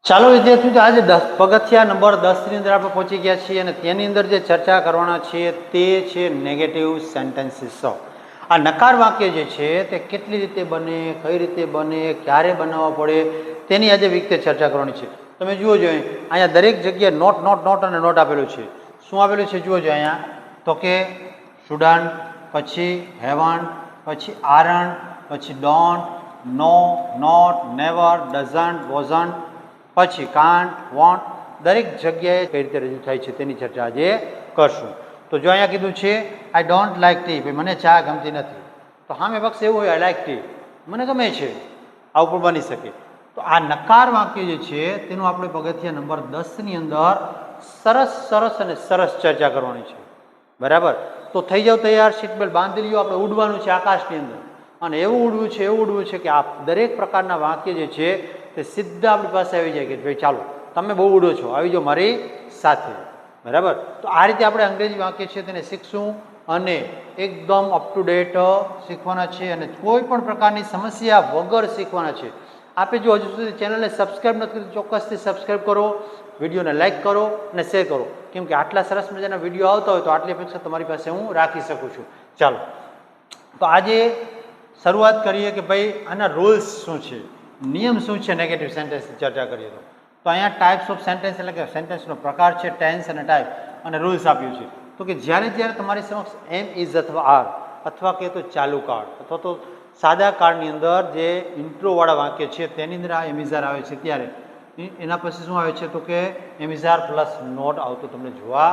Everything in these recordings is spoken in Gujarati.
ચાલો વિદ્યાર્થીઓ, તો આજે પગથિયા નંબર 10 ની અંદર આપણે પહોંચી ગયા છીએ અને તેની અંદર જે ચર્ચા કરવાના છીએ તે છે નેગેટિવ સેન્ટેન્સીસ. આ નકાર વાક્ય જે છે તે કેટલી રીતે બને, કઈ રીતે બને, ક્યારે બનાવવા પડે તેની આજે વિગતે ચર્ચા કરવાની છે. તમે જુઓ જોઈએ અહીંયા દરેક જગ્યાએ નોટ નોટ નોટ અને નોટ આપેલું છે. શું આપેલું છે જુઓ જો અહીંયા, તો કે સ્ટુડન્ટ, પછી હેવન્ટ, પછી આરન્ટ, પછી don't, no, not, never, doesn't, wasn't, પછી કાન્ટ, વોન્ટ, દરેક જગ્યાએ કઈ રીતે રજૂ થાય છે તેની ચર્ચા આજે કરશું. તો જો અહીંયા કીધું છે આઈ ડોન્ટ લાઇક ટી, ભાઈ મને ચા ગમતી નથી, તો સામે પક્ષ એવું હોય આઈ લાઇક ટી, મને ગમે છે, આવું પણ બની શકે. તો આ નકાર વાક્ય જે છે તેનું આપણે પગથિયા નંબર 10 ની અંદર સરસ ચર્ચા કરવાની છે. બરાબર, તો થઈ જાવ તૈયાર, સીટ બેલ્ટ બાંધી લ્યો, આપણે ઉડવાનું છે આકાશની અંદર. અને એવું ઉડવું છે કે આ દરેક પ્રકારના વાક્ય જે છે તે સીધા આપણી પાસે આવી જાય કે ભાઈ ચાલો તમે બહુ ઉડો છો, આવી જાઓ મારી સાથે. બરાબર, તો આ રીતે આપણે અંગ્રેજી વાક્ય છે તેને શીખશું અને એકદમ અપ ટુ ડેટ શીખવાના છે અને કોઈ પણ પ્રકારની સમસ્યા વગર શીખવાના છે. આપે જો હજુ સુધી ચેનલને સબસ્ક્રાઈબ નથી કરી, ચોક્કસથી સબસ્ક્રાઈબ કરો, વિડીયોને લાઇક કરો અને શેર કરો, કેમ કે આટલા સરસ મજાના વિડીયો આવતા હોય તો આટલી અપેક્ષા તમારી પાસે હું રાખી શકું છું. ચાલો, તો આજે શરૂઆત કરીએ કે ભાઈ આના રૂલ્સ શું છે, નિયમ શું છે નેગેટિવ સેન્ટેન્સની ચર્ચા કરીએ તો અહીંયા ટાઈપ્સ ઓફ સેન્ટેન્સ એટલે કે સેન્ટેન્સનો પ્રકાર છે, ટેન્સ અને ટાઈપ અને રૂલ્સ આપ્યું છે. તો કે જ્યારે તમારી સમક્ષ એમ ઇઝ અથવા આર અથવા કે તો ચાલુ કાળ અથવા તો સાદા કાળની અંદર જે ઇન્ટ્રોવાળા વાક્ય છે તેની અંદર આ એમ ઇઝ આર આવે છે, ત્યારે એના પછી શું આવે છે તો કે એમ ઇઝ આર પ્લસ નોટ આવતું તમને જોવા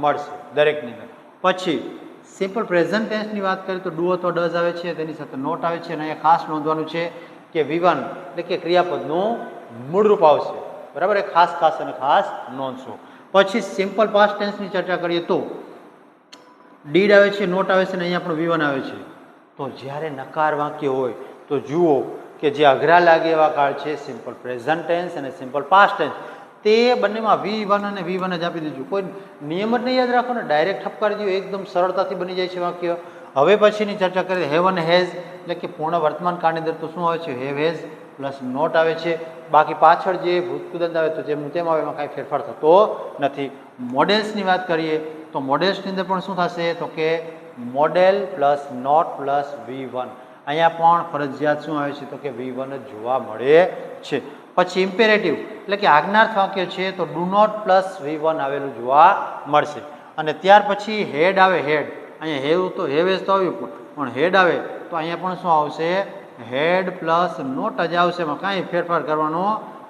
મળશે દરેકની અંદર. પછી સિમ્પલ પ્રેઝન્ટ ટેન્સની વાત કરીએ તો ડુ અથવા ડઝ આવે છે, તેની સાથે નોટ આવે છે અને અહીંયા ખાસ નોંધવાનું છે કે V1 એટલે કે ક્રિયાપદનું મૂળરૂપ આવશે. બરાબર, એ ખાસ નોંધશો. પછી સિમ્પલ પાસ્ટ ટેન્સની ચર્ચા કરીએ તો ડીડ આવે છે, નોટ આવે છે અને અહીંયા પણ V1 આવે છે. તો જ્યારે નકાર વાક્ય હોય તો જુઓ કે જે અઘરા લાગે એવા કાળ છે સિમ્પલ પ્રેઝન્ટ ટેન્સ અને સિમ્પલ પાસ્ટ ટેન્સ, તે બંનેમાં V1 અને V1 જ આપી દીધું. કોઈ નિયમ જ નહીં યાદ રાખો ને, ડાયરેક્ટ ઠપકારી દો, એકદમ સરળતાથી બની જાય છે વાક્ય. હવે પછીની ચર્ચા કરીએ હેવ અને હેઝ એટલે કે પૂર્ણ વર્તમાન કાળની અંદર તો શું આવે છે, હેવ હેઝ પ્લસ નોટ આવે છે. બાકી પાછળ જે ભૂતકૃદંત આવે તો જેમ તેમ આવે, એમાં કાંઈ ફેરફાર થતો નથી. મોડેલ્સની વાત કરીએ તો મોડેલ્સની અંદર પણ શું થશે તો કે model plus not plus V1, અહીંયા પણ ફરજિયાત શું આવે છે તો કે V1 જ જોવા મળે છે. પછી ઇમ્પેરેટિવ એટલે કે આજ્ઞાર્થ વાક્ય છે તો ડુ નોટ પ્લસ V1 આવેલું જોવા મળશે. અને ત્યાર પછી હેડ આવે, હેડ અહીંયા હેવ એઝ તો આવ્યું પણ હેડ આવે તો અહીંયા પણ શું આવશે, હેડ પ્લસ નોટ જ આવશે, એમાં કાંઈ ફેરફાર કરવાનો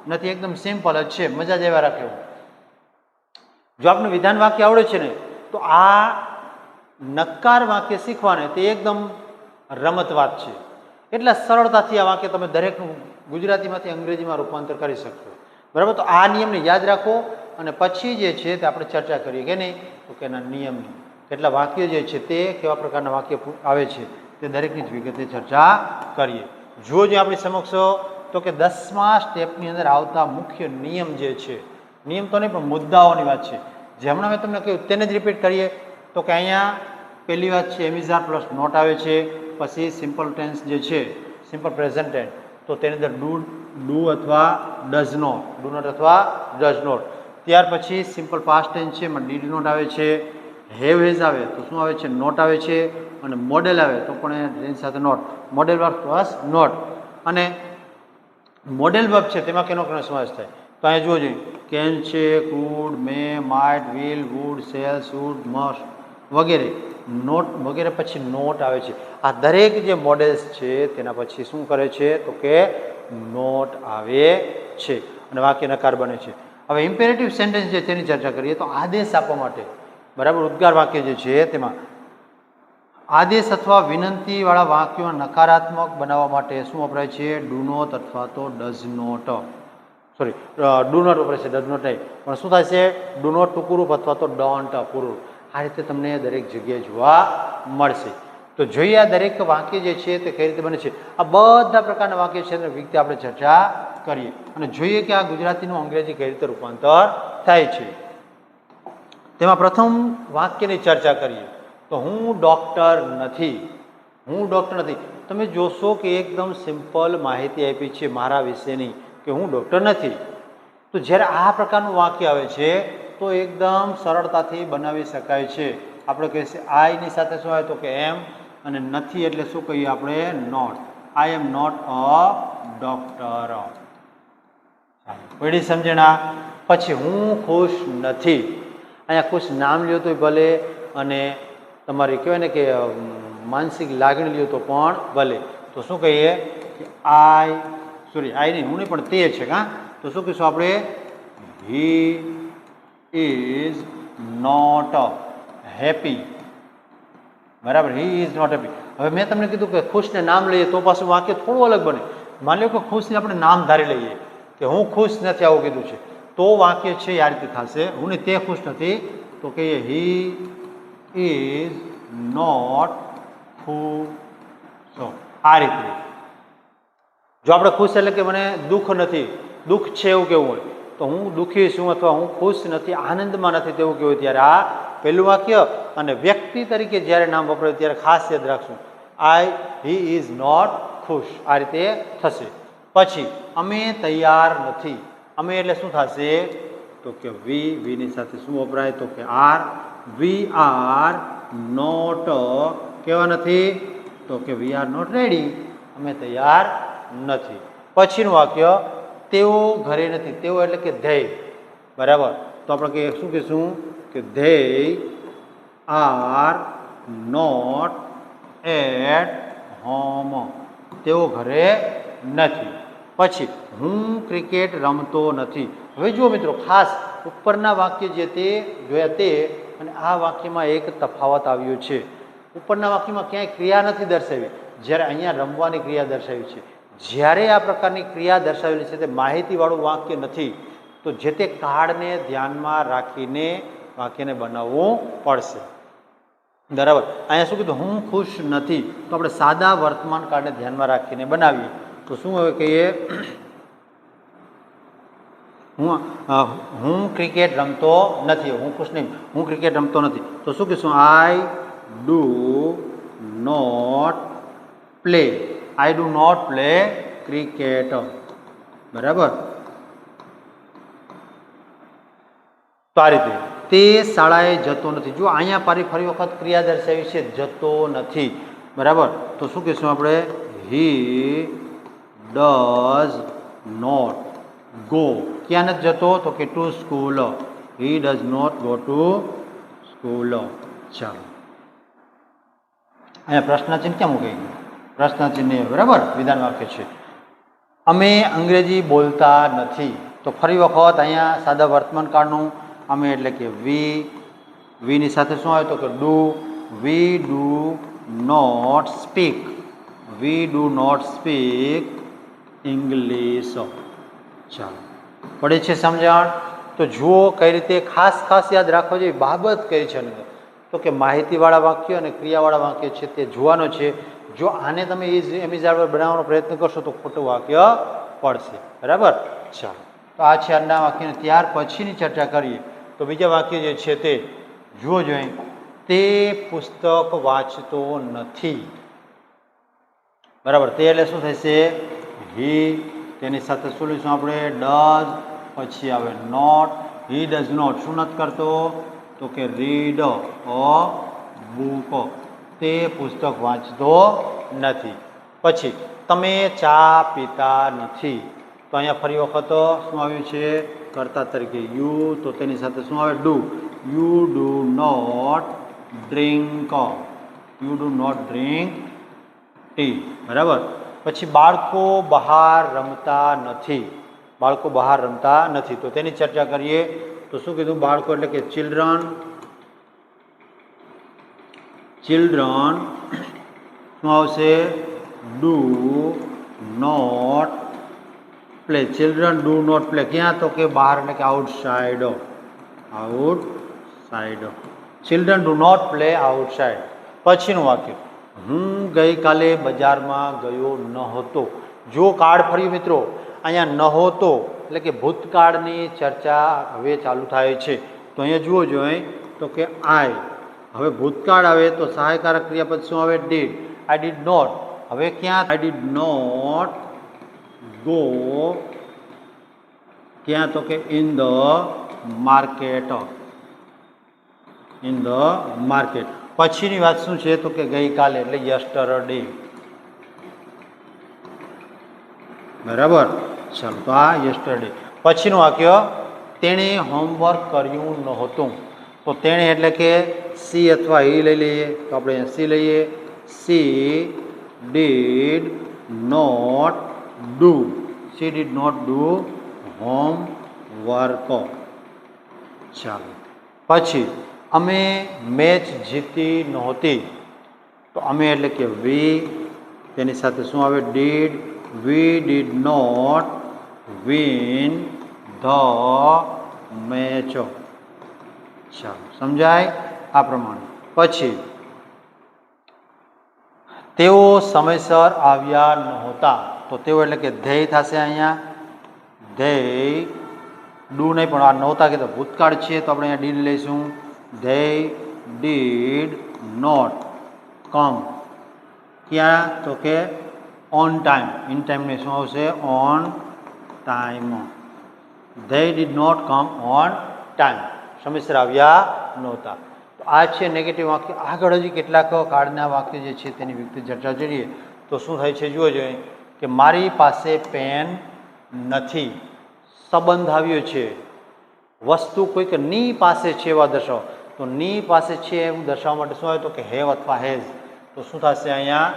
નથી, એકદમ સિમ્પલ જ છે, મજા જ એવા રાખે. જો આપણે વિધાન વાક્ય આવડે છે ને તો આ નકાર વાક્ય શીખવાને તે એકદમ રમત વાત છે, એટલે સરળતાથી આ વાક્ય તમે દરેકનું ગુજરાતીમાંથી અંગ્રેજીમાં રૂપાંતર કરી શકશો. બરાબર, તો આ નિયમને યાદ રાખો અને પછી જે છે તે આપણે ચર્ચા કરીએ કે નહીં તો કે એના નિયમની કેટલા વાક્ય જે છે તે કેવા પ્રકારના વાક્ય આવે છે તે દરેકની જ વિગતે ચર્ચા કરીએ. જો આપણી સમક્ષ તો કે 10મા સ્ટેપની અંદર આવતા મુખ્ય નિયમ જે છે, નિયમ તો નહીં પણ મુદ્દાઓની વાત છે, જે હમણાં મેં તમને કહ્યું તેને જ રિપીટ કરીએ તો કે અહીંયા પહેલી વાત છે એમ ઇઝ આર પ્લસ નોટ આવે છે. પછી સિમ્પલ ટેન્સ જે છે સિમ્પલ પ્રેઝન્ટ ટેન્સ તો તેની અંદર ડુ અથવા ડઝ નોટ, ડુ નોટ અથવા ડઝ નોટ. ત્યાર પછી સિમ્પલ પાસ્ટ ટેન્સ છે એમાં ડીડ નોટ આવે છે, હેવ હેઝ આવે તો શું આવે છે, નોટ આવે છે, અને મોડેલ આવે તો પણ એની સાથે not, modal verb plus not. અને મોડેલ વર્બ છે તેમાં કેનો સમાવેશ થાય તો અહીંયા જુઓ જોઈએ કેન છે, could, may, might, will, would, shall, should, must વગેરે. નોટ વગેરે પછી નોટ આવે છે. આ દરેક જે મોડેલ્સ છે તેના પછી શું કરે છે તો કે નોટ આવે છે અને વાક્ય નકાર બને છે. હવે ઇમ્પેરેટિવ સેન્ટેન્સ છે તેની ચર્ચા કરીએ તો આદેશ આપવા માટે, બરાબર, ઉદ્ગાર વાક્ય જે છે તેમાં આદેશ અથવા વિનંતીવાળા વાક્યો નકારાત્મક બનાવવા માટે શું વપરાય છે, ડુ નોટ અથવા તો does not, sorry do not વપરાય છે, ડઝ નોટ નહીં, પણ શું થાય છે ડુ નોટ ટૂંકુરૂપ અથવા તો ડોન્ટ પૂરું. આ રીતે તમને દરેક જગ્યાએ જોવા મળશે. તો જોઈએ આ દરેક વાક્ય જે છે તે કઈ રીતે બને છે. આ બધા પ્રકારના વાક્ય છે એની વિગતે આપણે ચર્ચા કરીએ અને જોઈએ કે આ ગુજરાતીનું અંગ્રેજી કઈ રીતે રૂપાંતર થાય છે. તેમાં પ્રથમ વાક્યની ચર્ચા કરીએ તો હું ડૉક્ટર નથી, હું ડૉક્ટર નથી. તમે જોશો કે એકદમ સિમ્પલ માહિતી આપી છે મારા વિશેની કે હું ડૉક્ટર નથી. તો જ્યારે આ પ્રકારનું વાક્ય આવે છે તો એકદમ સરળતાથી બનાવી શકાય છે. આપણે કહીએ છીએ આઈની સાથે શું આવે તો કે એમ, અને નથી એટલે શું કહીએ આપણે not. I am not a doctor. પડી સમજણા? પછી હું ખુશ નથી. અહીંયા ખુશ નામ લ્યો તો ભલે, અને તમારી કહેવાય ને કે માનસિક લાગણી લ્યો તો પણ ભલે. તો શું કહીએ કે આઈ નહીં, હું નહીં પણ તે છે કાં, તો શું કહીશું આપણે? He is not happy. બરાબર, હી ઇઝ નોટ હેપી. હવે મેં તમને કીધું કે ખુશને નામ લઈએ તો પાછું વાક્ય થોડું અલગ બને. માની લો કે ખુશને આપણે નામ ધારી લઈએ કે હું ખુશ નથી, આવું કીધું છે, તો વાક્ય છે આ રીતે થશે. હું ને તે ખુશ નથી, તો કહીએ હી ઇઝ નોટ ખુશ. આ રીતે. જો આપણે ખુશ એટલે કે મને દુઃખ નથી, દુઃખ છે એવું કેવું હોય, તો હું દુઃખી છું અથવા હું ખુશ નથી, આનંદમાં નથી તેવું કેવું, ત્યારે આ પહેલું વાક્ય. અને વ્યક્તિ તરીકે જ્યારે નામ વપરાય ત્યારે ખાસ યાદ રાખશું, હી ઇઝ નોટ ખુશ. આ રીતે થશે. પછી અમે તૈયાર નથી. અમે એટલે શું થશે તો કે વીની સાથે શું વપરાય તો કે આર. વી આર નોટ કેવા નથી તો કે વી આર નોટ રેડી. અમે તૈયાર નથી. પછીનું વાક્ય તેઓ ઘરે નથી. તેઓ એટલે કે ધ્યેય. બરાબર, તો આપણે કહીએ શું કહીશું કે ધ્યેય આર નોટ એટ હોમ. તેઓ ઘરે નથી. પછી હું ક્રિકેટ રમતો નથી. હવે જુઓ મિત્રો, ખાસ ઉપરના વાક્ય જે તે જોયા તે અને આ વાક્યમાં એક તફાવત આવ્યો છે. ઉપરના વાક્યમાં ક્યાંય ક્રિયા નથી દર્શાવી, જ્યારે અહીંયા રમવાની ક્રિયા દર્શાવી છે. જ્યારે આ પ્રકારની ક્રિયા દર્શાવેલી છે તે માહિતીવાળું વાક્ય નથી, તો જે તે કાળને ધ્યાનમાં રાખીને વાક્યને બનાવવું પડશે. બરાબર, અહીંયા શું કીધું હું ખુશ નથી, તો આપણે સાદા વર્તમાન કાળને ધ્યાનમાં રાખીને બનાવીએ તો શું હવે કહીએ હું ક્રિકેટ રમતો નથી. હું ખુશ નહીં, હું ક્રિકેટ રમતો નથી, તો શું કહીશું I do not play. I do not play cricket. બરાબર, તો આ રીતે તે શાળાએ જતો નથી. જો અહીંયા ફરી વખત ક્રિયા દર્શાવી છે જતો નથી. બરાબર, તો શું કહીશું આપણે હી ડઝ નોટ ગો. ક્યાં નથી જતો તો કે to school. He does not go to school. ચાલો, અહીંયા પ્રશ્નચિહ્ન ક્યાં મૂકી? પ્રશ્નચિહ્ન. બરાબર, વિધાન વાક્ય છે. અમે અંગ્રેજી બોલતા નથી. તો ફરી વખત અહીંયા સાદા વર્તમાન કાળનું અમે એટલે કે વીની સાથે શું આવે તો કે do. We do not speak. We do not speak English. ચાલો, પડે છે સમજણ? તો જુઓ કઈ રીતે ખાસ યાદ રાખવા જેવી બાબત કઈ છે અંદર, તો કે માહિતીવાળા વાક્ય અને ક્રિયાવાળા વાક્ય છે તે જોવાનો છે. જો આને તમે એમિઝાડ બનાવવાનો પ્રયત્ન કરશો તો ખોટું વાક્ય પડશે. બરાબર, ચાલો, તો આ છે આજના વાક્યને. ત્યાર પછીની ચર્ચા કરીએ તો બીજા વાક્ય જે છે તે જુઓ જોઈએ. તે પુસ્તક વાંચતો નથી. બરાબર, તે એટલે શું થશે હી. તેની સાથે શું લઈશું આપણે ડઝ. પછી આવે નોટ. હી ડઝ નોટ શું નથી કરતો તો કે રીડ અ બુક. તે પુસ્તક વાંચતો નથી. પછી તમે ચા પીતા નથી. તો અહીંયા ફરી વખત શું આવ્યું છે કર્તા તરીકે યુ, તો તેની સાથે શું આવે do. You do not drink. You do not drink tea. બરાબર, પછી બાળકો બહાર રમતા નથી. બાળકો બહાર રમતા નથી, તો તેની ચર્ચા કરીએ તો શું કીધું? બાળકો એટલે કે ચિલ્ડ્રન. ચિલ્ડ્રન શું આવશે? Do not play. Children do not play. ક્યાં તો કે બહાર એટલે કે outside. Outside. Children do not play outside. પછીનું વાક્ય હું ગઈકાલે બજારમાં ગયો ન હતો. જો કાળ ફર્યું મિત્રો, અહીંયા નહોતો એટલે કે ભૂતકાળની ચર્ચા હવે ચાલુ થાય છે. તો અહીંયા જુઓ જોઈએ તો કે આઈ. હવે ભૂતકાળ આવે તો સહાયકારક ક્રિયાપદ શું આવે? ડીડ. I did not. હવે ક્યાં? આઈ ડીડ નોટ ગો ક્યાં? તો કે in the market. In the market. પછીની વાત શું છે? તો કે ગઈકાલે, એટલે યસ્ટરડે. બરાબર. ચાલો, તો આ યસ્ટરડે. પછીનું વાક્ય, તેણે હોમવર્ક કર્યું નહોતું. તો તેણે એટલે કે સી અથવા હી લઈ લઈએ. તો આપણે સી લઈએ. She did not do. She did not do homework. ચાલો, પછી અમે મેચ જીતી નહોતી. તો અમે એટલે કે વી, તેની સાથે શું આવે? Did. We did not win the match. ચાલો, સમજાય આ પ્રમાણે. પછી તેઓ સમયસર આવ્યા નહોતા. તો તેઓ એટલે કે ધેય થશે અહીંયા. ધેય ડુ નહીં, પણ આ નહોતા કીધું ભૂતકાળ છે, તો આપણે અહીંયા ડીડ લઈશું. They did not come. ક્યાં? તો કે ઓન ટાઈમ. ઇન ટાઈમને શું આવશે? On time. They did not come on time. સમયસર આવ્યા નહોતા. તો આ છે નેગેટિવ વાક્ય. આગળ હજી કેટલાક કાળના વાક્ય જે છે તેની વિગતે ચર્ચા કરીએ તો શું થાય છે જુઓ જોઈએ કે મારી પાસે પેન નથી. સંબંધ આવ્યો છે. વસ્તુ કોઈક ની પાસે છે એવા દર્શાવો. તો ની પાસે છે એવું દર્શાવવા માટે શું આવે? તો કે હેવ અથવા હેઝ. તો શું થશે અહીંયા?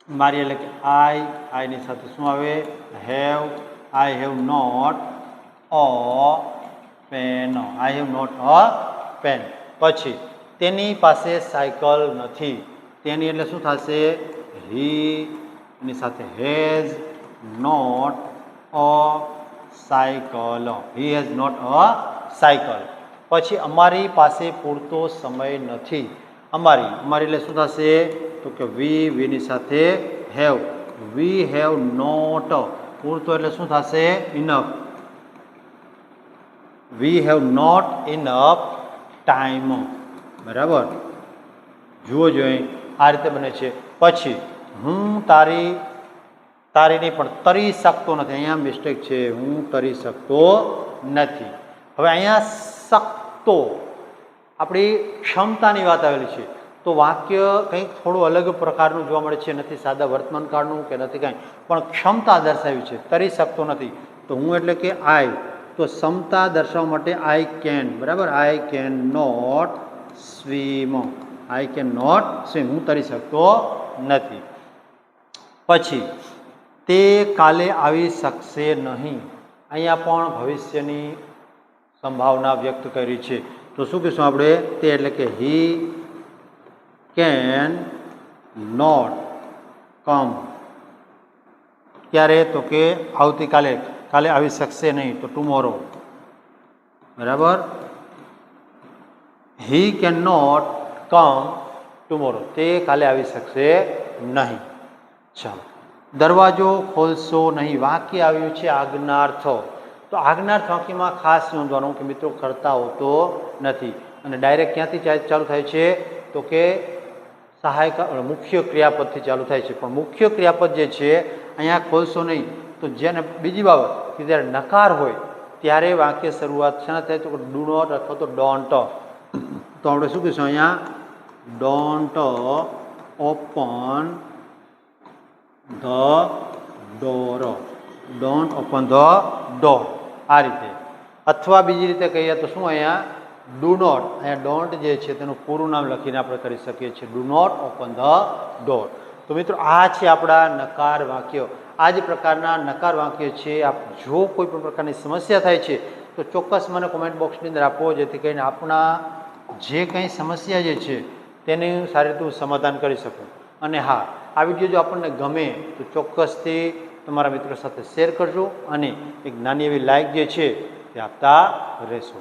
મારી એટલે કે આઈની સાથે શું આવે? Have. I have not a pen. I have not a pen. પછી તેની પાસે સાયકલ નથી. તેની એટલે શું થશે? હી. એની સાથે has not a cycle. He has not a cycle. પછી અમારી પાસે પૂરતો સમય નથી. અમારી એટલે શું થશે? તો કે વીની સાથે હેવ. V have not. પૂરતો એટલે શું થશે? Enough. We have not enough time. બરાબર. જુઓ જોઈએ આ રીતે બને છે. પછી હું તારી નહીં પણ તરી શકતો નથી. અહીંયા મિસ્ટેક છે. હું તરી શકતો નથી. હવે અહીંયા શકતો આપણી ક્ષમતાની વાત આવેલી છે. તો વાક્ય કંઈક થોડું અલગ પ્રકારનું જોવા મળે છે. નથી સાદા વર્તમાન કાળનું કે નથી કાંઈ, પણ ક્ષમતા દર્શાવી છે. તરી શકતો નથી. તો હું એટલે કે આઈ. તો ક્ષમતા દર્શાવવા માટે આઈ કેન. બરાબર. I can not swim. I can not swim. હું તરી શકતો નથી. પછી તે કાલે આવી શકશે નહીં. અહીંયા પણ ભવિષ્યની સંભાવના વ્યક્ત કરી છે. તો શું કહીશું આપણે? તે એટલે કે હી કેન નોટ કમ. ક્યારે? તો કે આવતીકાલે. કાલે આવી શકશે નહીં, તો ટુમોરો. બરાબર. He can not come tomorrow. તે કાલે આવી શકશે નહીં. ચાલો, દરવાજો ખોલશો નહીં. વાક્ય આવ્યું છે આજ્ઞાર્થ. તો આજ્ઞાર્થ વાક્યમાં ખાસ નોંધવાનું કે મિત્રો કરતા હોતો નથી. અને ડાયરેક્ટ ક્યાંથી ચાલુ થાય છે? તો કે સહાયક મુખ્ય ક્રિયાપદથી ચાલુ થાય છે. પણ મુખ્ય ક્રિયાપદ જે છે અહીંયા ખોલશો નહીં. તો જેને બીજી બાબત કે જ્યારે નકાર હોય ત્યારે વાક્ય શરૂઆત શેના થાય? તો ડુ નોટ અથવા તો ડોન્ટ. તો આપણે શું કહીશું અહીંયા? Don't open the door. Don't open the door. આ રીતે. અથવા બીજી રીતે કહીએ તો શું અહીંયા? Do not. અહીંયા ડોન્ટ જે છે તેનું પૂરું નામ લખીને આપણે કરી શકીએ છીએ. Do not open the door. તો મિત્રો આ છે આપણા નકાર વાક્યો. આ જ પ્રકારના નકાર વાક્ય છે. જો કોઈ પણ પ્રકારની સમસ્યા થાય છે તો ચોક્કસ મને કોમેન્ટ બોક્સની અંદર આપો, જેથી કરીને આપણા જે કંઈ સમસ્યા જે છે તેનું સારી રીતે સમાધાન કરી શકું. અને હા, આ વિડીયો જો આપણને ગમે તો ચોક્કસથી તમારા મિત્રો સાથે શેર કરજો અને એક નાની એવી લાઇક જે છે તે આપતા રહેશો.